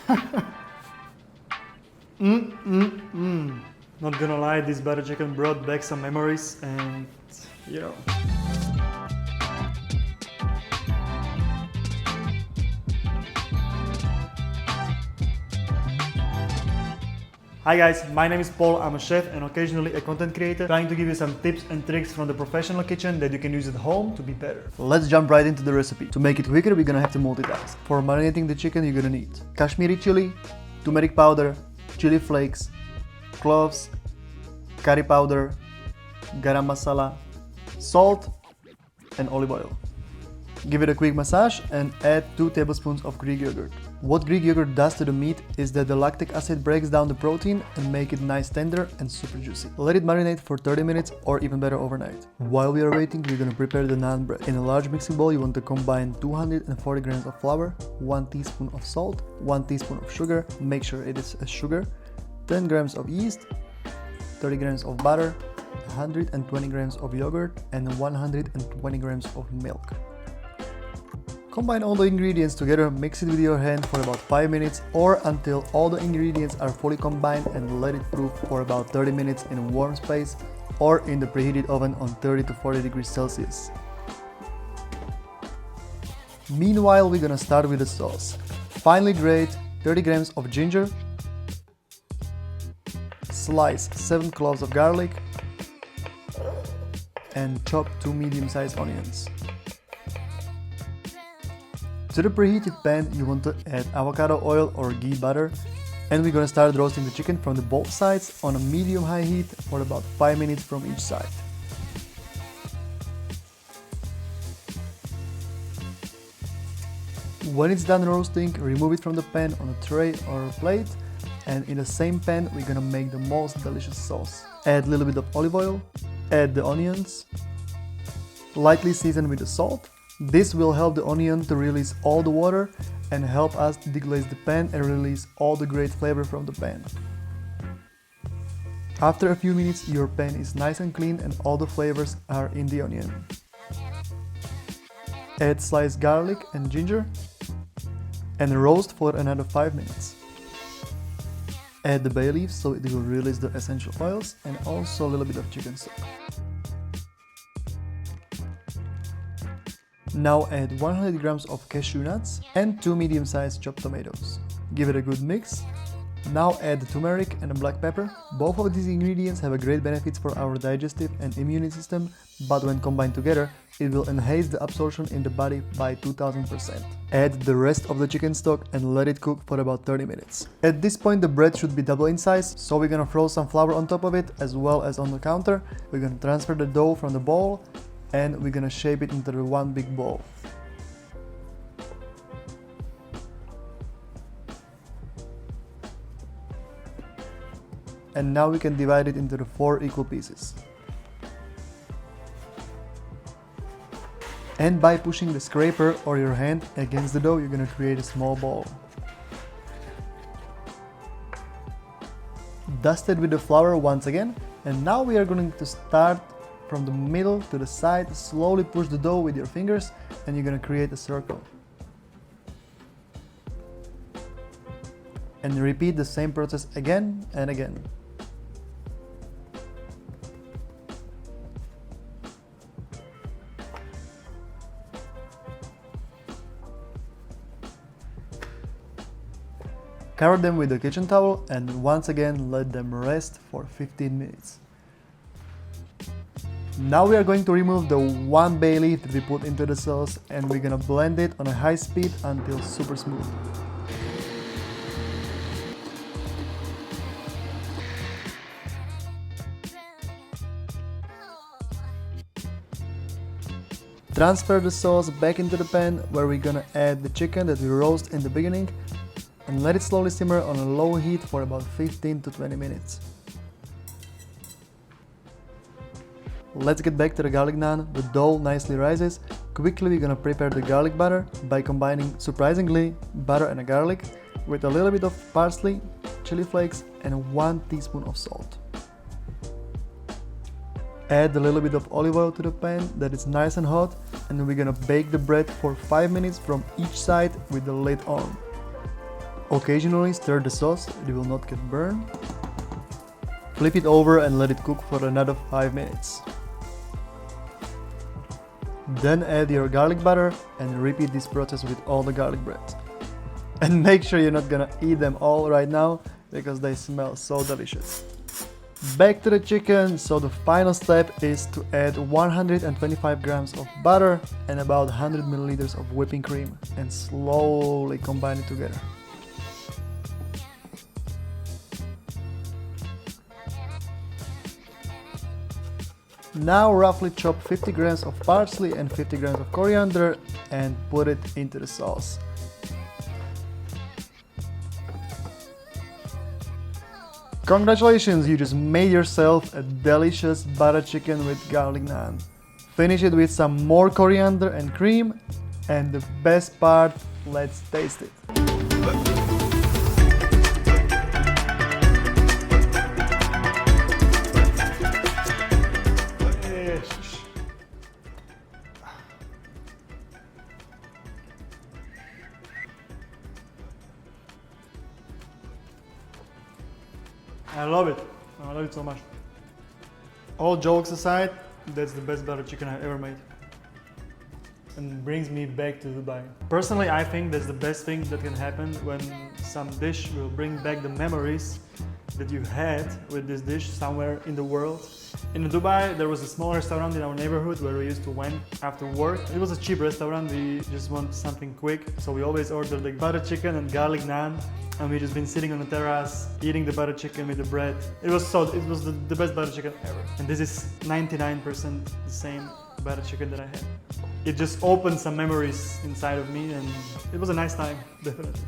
Not gonna lie, this butter chicken brought back some memories and, you know. Hi guys, my name is Paul, I'm a chef and occasionally a content creator, trying to give you some tips and tricks from the professional kitchen that you can use at home to be better. Let's jump right into the recipe. To make it quicker, we're gonna have to multitask. For marinating the chicken, you're gonna need Kashmiri chili, turmeric powder, chili flakes, cloves, curry powder, garam masala, salt, and olive oil. Give it a quick massage and add 2 tablespoons of Greek yogurt. What Greek yogurt does to the meat is that the lactic acid breaks down the protein and make it nice tender and super juicy. Let it marinate for 30 minutes or even better overnight. While we are waiting, we're gonna prepare the naan bread. In a large mixing bowl, you want to combine 240 grams of flour, 1 teaspoon of salt, 1 teaspoon of sugar, make sure it is a sugar, 10 grams of yeast, 30 grams of butter, 120 grams of yogurt, and 120 grams of milk. Combine all the ingredients together, mix it with your hand for about 5 minutes or until all the ingredients are fully combined, and let it proof for about 30 minutes in a warm space or in the preheated oven on 30 to 40 degrees Celsius. Meanwhile, we're gonna start with the sauce. Finely grate 30 grams of ginger, slice 7 cloves of garlic, and chop 2 medium-sized onions. To the preheated pan, you want to add avocado oil or ghee butter, and we're gonna start roasting the chicken from both sides on a medium-high heat for about 5 minutes from each side. When it's done roasting, remove it from the pan on a tray or a plate, and in the same pan we're gonna make the most delicious sauce. Add a little bit of olive oil, add the onions, lightly season with the salt. This will help the onion to release all the water and help us deglaze the pan and release all the great flavor from the pan. After a few minutes, your pan is nice and clean and all the flavors are in the onion. Add sliced garlic and ginger and roast for another 5 minutes. Add the bay leaves so it will release the essential oils, and also a little bit of chicken stock. Now add 100 grams of cashew nuts and 2 medium-sized chopped tomatoes. Give it a good mix. Now add the turmeric and the black pepper. Both of these ingredients have a great benefits for our digestive and immune system, but when combined together, it will enhance the absorption in the body by 2000%. Add the rest of the chicken stock and let it cook for about 30 minutes. At this point, the bread should be double in size, so we're gonna throw some flour on top of it as well as on the counter. We're gonna transfer the dough from the bowl and we're gonna shape it into one big ball. And now we can divide it into the 4 equal pieces. And by pushing the scraper or your hand against the dough, you're gonna create a small ball. Dust it with the flour once again, and now we are going to start from the middle to the side. Slowly push the dough with your fingers and you're gonna create a circle. And repeat the same process again and again. Cover them with a kitchen towel and once again let them rest for 15 minutes. Now we are going to remove the 1 bay leaf that we put into the sauce, and we're gonna blend it on a high speed until super smooth. Transfer the sauce back into the pan where we're gonna add the chicken that we roast in the beginning and let it slowly simmer on a low heat for about 15 to 20 minutes. Let's get back to the garlic naan. The dough nicely rises. Quickly we're gonna prepare the garlic butter by combining, surprisingly, butter and a garlic with a little bit of parsley, chili flakes, and 1 teaspoon of salt. Add a little bit of olive oil to the pan that is nice and hot, and we're gonna bake the bread for 5 minutes from each side with the lid on. Occasionally stir the sauce, it will not get burned. Flip it over and let it cook for another 5 minutes. Then add your garlic butter and repeat this process with all the garlic bread. And make sure you're not gonna eat them all right now because they smell so delicious. Back to the chicken, so the final step is to add 125 grams of butter and about 100 milliliters of whipping cream and slowly combine it together. Now roughly chop 50 grams of parsley and 50 grams of coriander and put it into the sauce. Congratulations, you just made yourself a delicious butter chicken with garlic naan. Finish it with some more coriander and cream, and the best part, let's taste it. I love it. I love it so much. All jokes aside, that's the best butter chicken I've ever made. And brings me back to Dubai. Personally, I think that's the best thing that can happen when some dish will bring back the memories that you had with this dish somewhere in the world. In Dubai, there was a small restaurant in our neighborhood where we used to went after work. It was a cheap restaurant, we just want something quick. So we always ordered like butter chicken and garlic naan. And we just been sitting on the terrace, eating the butter chicken with the bread. It was the best butter chicken ever. And this is 99% the same butter chicken that I had. It just opened some memories inside of me and it was a nice time, definitely.